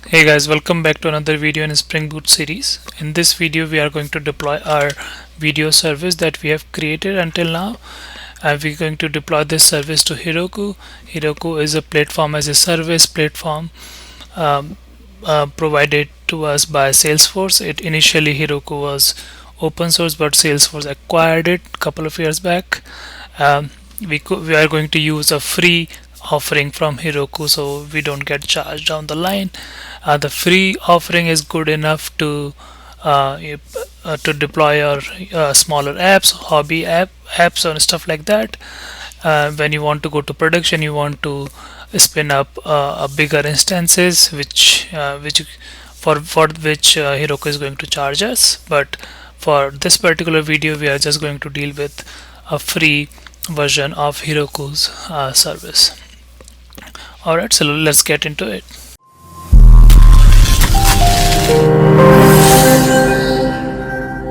Hey guys, welcome back to another video in Spring Boot series. In this video we are going to deploy our video service that we have created until now. We're going to deploy this service to Heroku. Heroku is a platform as a service platform um, provided to us by Salesforce. Initially Heroku was open source, but Salesforce acquired it a couple of years back. We are going to use a free offering from Heroku, so we don't get charged down the line. The free offering is good enough to deploy your smaller apps, apps and stuff like that. When you want to go to production, you want to spin up a bigger instances, which for which Heroku is going to charge us. But for this particular video, we are just going to deal with a free version of Heroku's service. Alright, so let's get into it.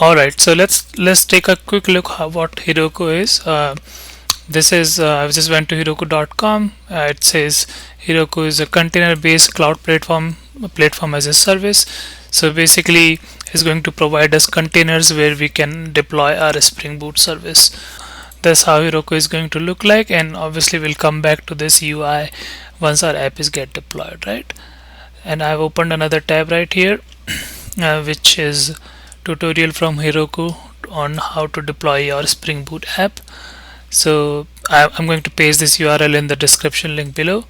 Alright, so let's take a quick look at what Heroku is. This is I just went to heroku.com. It says Heroku is a container-based cloud platform as a service. So basically, it's going to provide us containers where we can deploy our Spring Boot service. That's how Heroku is going to look like, and obviously we'll come back to this UI once our app is get deployed, right? And I've opened another tab right here, which is tutorial from Heroku on how to deploy your Spring Boot app. So I'm going to paste this URL in the description link below,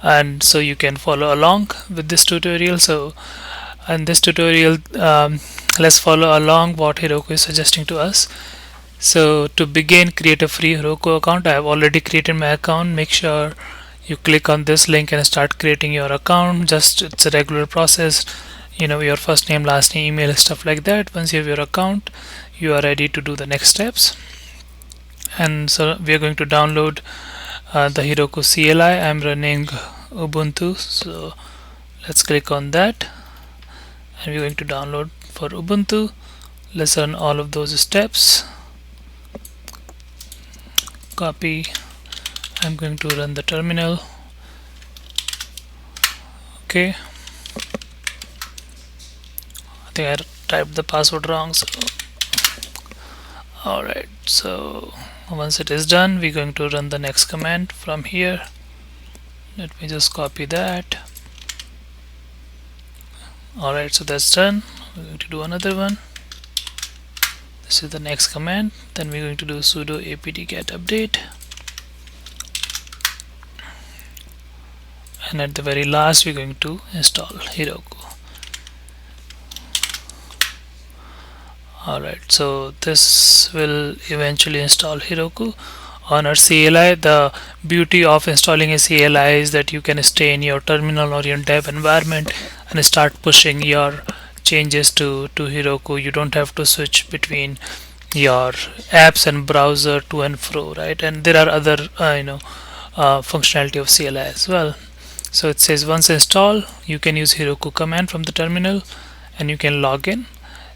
and so you can follow along with this tutorial. So in this tutorial, let's follow along what Heroku is suggesting to us. So to begin, create a free Heroku account. I have already created my account. Make sure you click on this link and start creating your account. It's a regular process, your first name, last name, email, stuff like that. Once you have your account, you are ready to do the next steps. And so we are going to download the Heroku CLI. I'm running Ubuntu, so let's click on that, and we're going to download for Ubuntu. Let's run all of those steps. Copy. I'm going to run the terminal. Okay, I think I typed the password wrong, so alright, so once it is done, we're going to run the next command from here. Let me just copy that. Alright, so that's done. We're going to do another one. This is the next command. Then we're going to do sudo apt-get update, and at the very last we're going to install Heroku. Alright, so this will eventually install Heroku on our CLI. The beauty of installing a CLI is that you can stay in your terminal or your dev environment and start pushing your changes to Heroku. You don't have to switch between your apps and browser to and fro, right? And there are other functionality of CLI as well. So it says once installed, you can use Heroku command from the terminal and you can log in.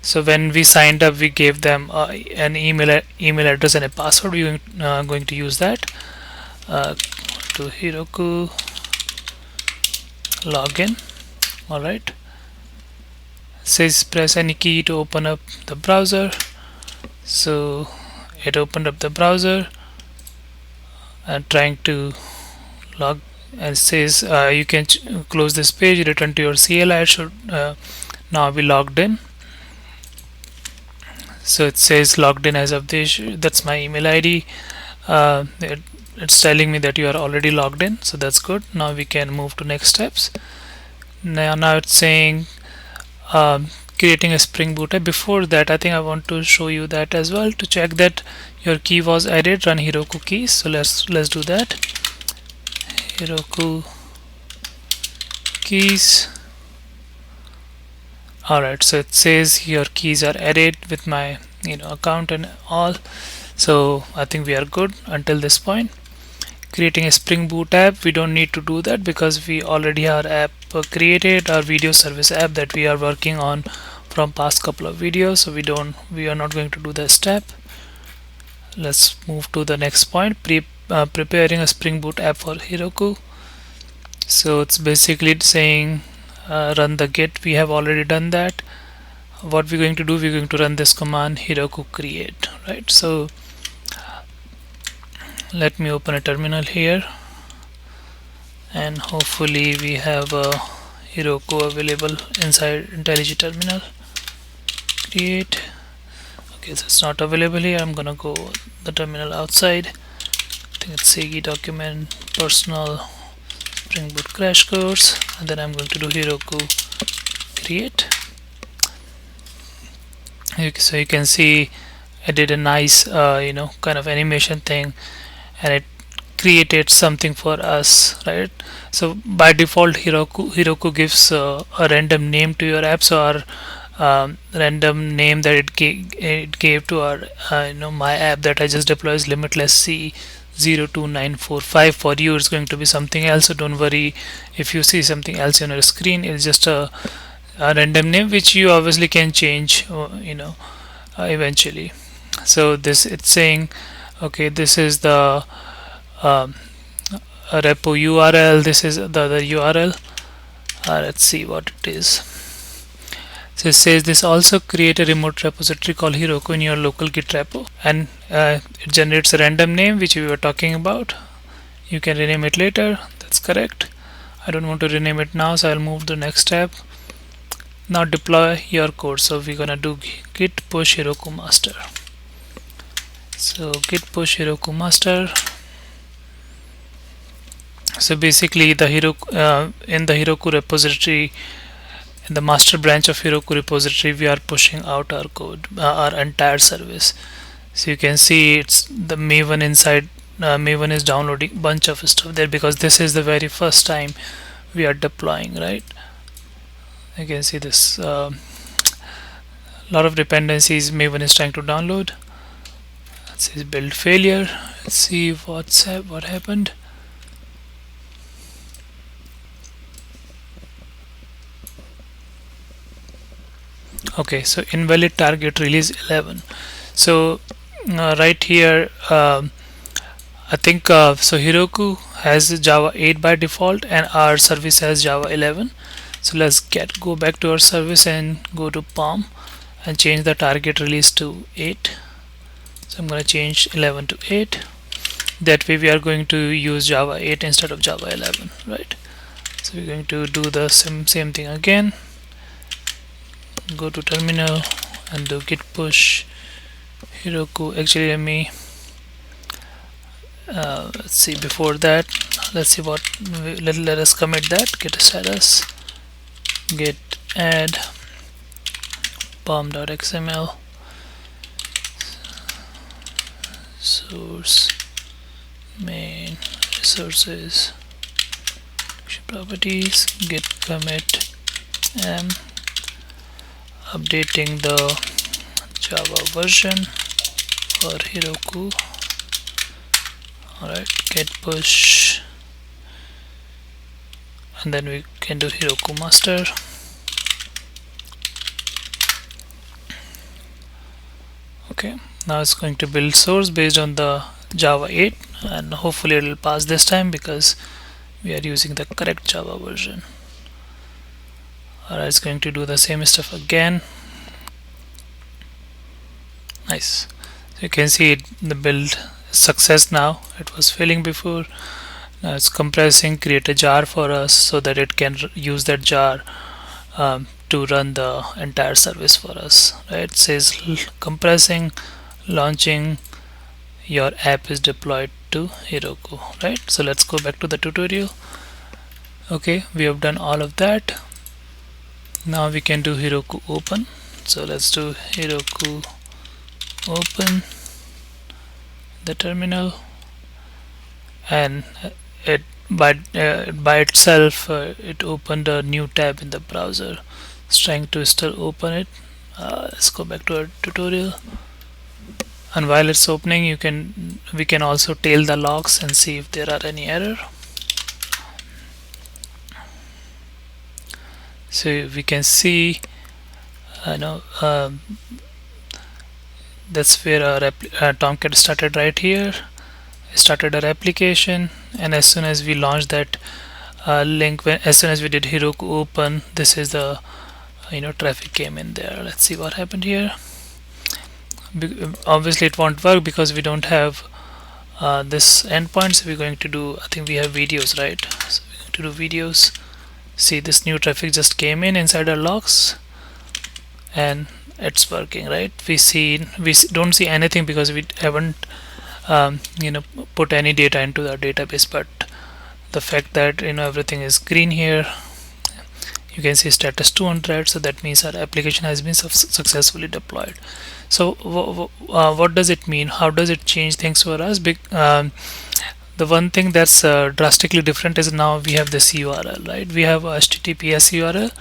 So when we signed up, we gave them an email address and a password. We're going to use that to Heroku login. Alright, says press any key to open up the browser. So it opened up the browser and trying to log, and says you can close this page, return to your CLI. It should now be logged in. So it says logged in as of this. That's my email ID. It's telling me that you are already logged in, so that's good. Now we can move to next steps. Now it's saying creating a Spring Boot app. Before that, I think I want to show you that as well. To check that your key was added, run Heroku keys. So let's do that. Heroku keys. Alright, so it says your keys are added with my account and all. So I think we are good until this point. Creating a Spring Boot app, we don't need to do that because we already have our app created, our video service app that we are working on from past couple of videos. So we are not going to do that step. Let's move to the next point. Preparing a Spring Boot app for Heroku. So it's basically saying run the git. We have already done that. What we're going to do, we're going to run this command Heroku create, right? So let me open a terminal here, and hopefully we have a Heroku available inside IntelliJ terminal. Create. Okay, so it's not available here. I'm gonna go the terminal outside. I think it's CG document personal Spring Boot crash course, and then I'm going to do Heroku create. So you can see I did a nice kind of animation thing, and it created something for us, right? So by default Heroku gives a random name to your app. So our random name that it gave to our my app that I just deployed is limitless C 02945. For you it's going to be something else, so don't worry if you see something else on your screen. It's just a random name which you obviously can change eventually. So this, it's saying okay, this is the repo URL, this is the other URL. Let's see what it is. So it says this also create a remote repository called Heroku in your local Git repo, and it generates a random name which we were talking about. You can rename it later, that's correct. I don't want to rename it now, so I'll move to the next step. Now deploy your code. So we're gonna do git push Heroku master. So git push Heroku master. So basically the Heroku in the Heroku repository, in the master branch of Heroku repository, we are pushing out our code, our entire service. So you can see it's the Maven inside. Maven is downloading bunch of stuff there because this is the very first time we are deploying, right? You can see this lot of dependencies Maven is trying to download. It says build failure. Let's see what happened. Okay, so invalid target release 11. So right here I think so Heroku has Java 8 by default and our service has Java 11. So let's go back to our service and go to POM and change the target release to 8. So I'm going to change 11 to 8. That way we are going to use Java 8 instead of Java 11, right? So we're going to do the same thing again. Go to terminal and do git push Heroku. Actually, let's see, before that, let's see what, let us commit that. Git status, git add pom.xml source main resources properties git commit updating the Java version for Heroku. Alright, git push, and then we can do Heroku master. Okay, now it's going to build source based on the Java 8, and hopefully it will pass this time because we are using the correct Java version. Alright, it's going to do the same stuff again. Nice. So you can see the build success now. It was failing before. Now it's compressing, create a jar for us so that it can use that jar to run the entire service for us, right? It says compressing, launching, your app is deployed to Heroku, right? So let's go back to the tutorial. Okay, we have done all of that. Now we can do Heroku open. So let's do Heroku open the terminal, and it by itself it opened a new tab in the browser. It's trying to still open it. Let's go back to our tutorial, and while it's opening we can also tail the logs and see if there are any error. So we can see that's where our Tomcat started right here. It started our application, and as soon as we launch that link. When as soon as we did Heroku open, this is the traffic came in there. Let's see what happened here. Obviously it won't work because we don't have this endpoint. So we're going to do, I think we have videos, right? So we're going to do videos. See, this new traffic just came in inside our logs and it's working, right? We don't see anything because we haven't put any data into the database, but the fact that everything is green here, you can see status 200, so that means our application has been successfully deployed. So what does it mean? How does it change things for us? The one thing that's drastically different is now we have this URL, right? We have a HTTPS URL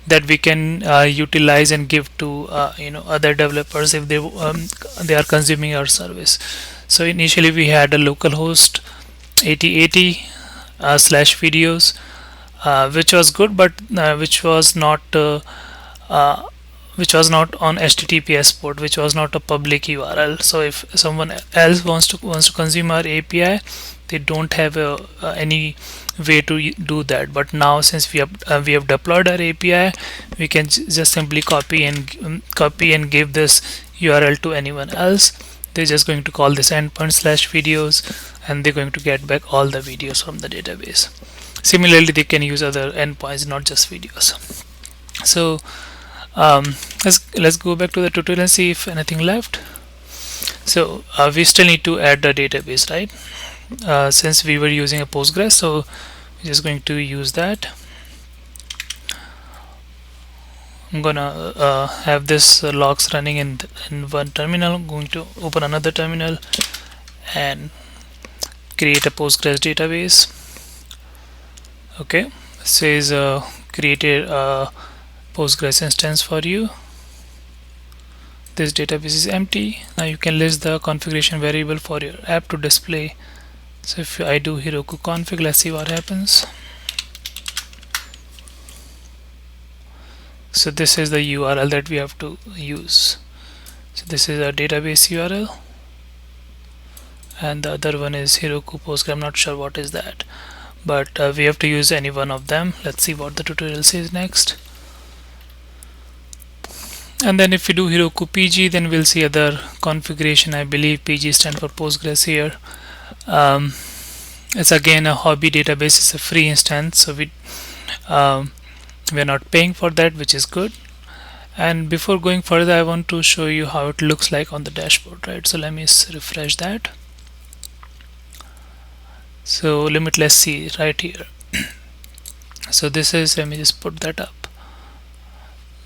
that we can utilize and give to other developers if they are consuming our service. So initially we had a localhost 8080 /videos, which was good, but which was not on HTTPS port, which was not a public URL. So if someone else wants to consume our API, they don't have any way to do that. But now, since we have deployed our API, we can just simply copy and give this URL to anyone else. They're just going to call this endpoint /videos, and they're going to get back all the videos from the database. Similarly, they can use other endpoints, not just videos. So let's go back to the tutorial and see if anything left. So we still need to add the database, right? Since we were using a Postgres, so we're just going to use that. I'm gonna have this logs running in one terminal. I'm going to open another terminal and create a Postgres database. Okay, it says created a Postgres instance for you. This database is empty. Now you can list the configuration variable for your app to display. So if I do Heroku config, let's see what happens. So this is the URL that we have to use. So this is a database URL, and the other one is Heroku Postgres. I'm not sure what is that, but we have to use any one of them. Let's see what the tutorial says next. And then if we do Heroku PG, then we'll see other configuration. I believe PG stands for Postgres here. It's again a hobby database. It's a free instance, so we're not paying for that, which is good. And before going further, I want to show you how it looks like on the dashboard, right? So let me refresh that. So let's see right here. So this is, let me just put that up.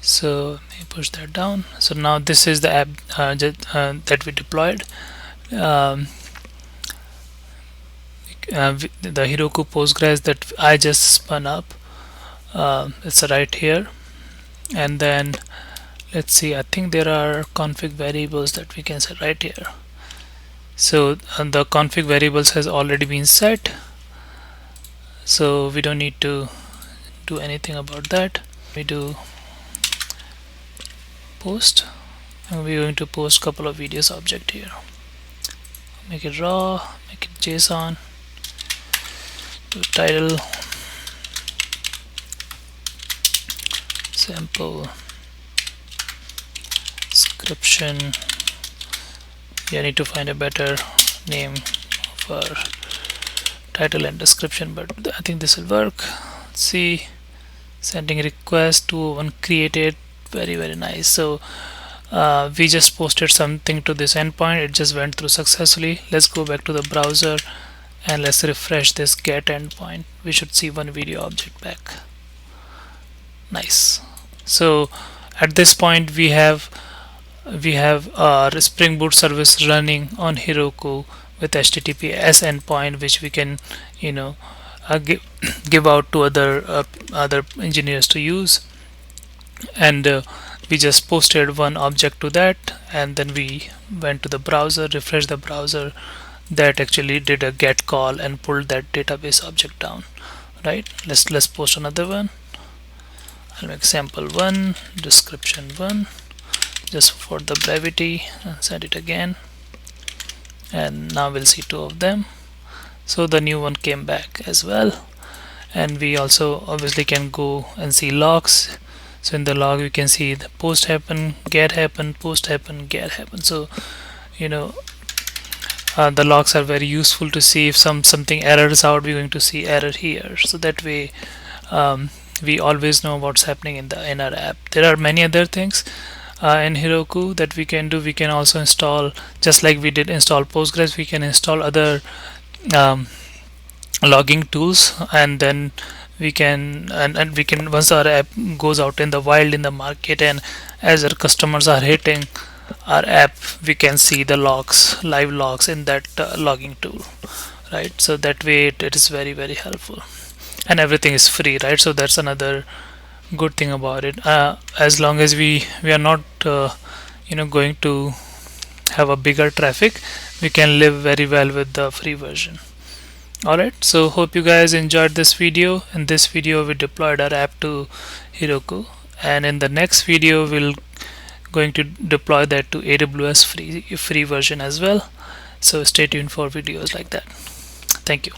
So let me push that down. So now this is the app that we deployed. The Heroku Postgres that I just spun up. It's right here. And then let's see, I think there are config variables that we can set right here. So the config variables has already been set, so we don't need to do anything about that. We do post, and we're going to post couple of videos object here. Make it raw, make it JSON, do title, sample, description. I need to find a better name for title and description, but I think this will work. Let's see, sending request to one created. Very nice. So we just posted something to this endpoint. It just went through successfully. Let's go back to the browser and let's refresh this get endpoint. We should see one video object back. Nice. So at this point we have our Spring Boot service running on Heroku with HTTPS endpoint, which we can give out to other engineers to use. And we just posted one object to that, and then we went to the browser, refreshed the browser. That actually did a get call and pulled that database object down, right? Let's post another one. I'll make sample 1, description 1, just for the brevity, and send it again. And now we'll see 2 of them. So the new one came back as well. and we also obviously can go and see logs. So in the log we can see the post happen, get happen, post happen, get happen. So you know, the logs are very useful to see if something errors out, we're going to see error here, so that way we always know what's happening in our app. There are many other things in Heroku that we can do. We can also install, just like we did install Postgres, we can install other um, logging tools, and then we can and we can, once our app goes out in the wild in the market, and as our customers are hitting our app, we can see the logs, live logs in that logging tool, right? So that way it is very very helpful, and everything is free, right? So that's another good thing about it. As long as we are not going to have a bigger traffic, we can live very well with the free version. Alright, so hope you guys enjoyed this video. In this video we deployed our app to Heroku, and in the next video we'll going to deploy that to AWS free version as well. So stay tuned for videos like that. Thank you.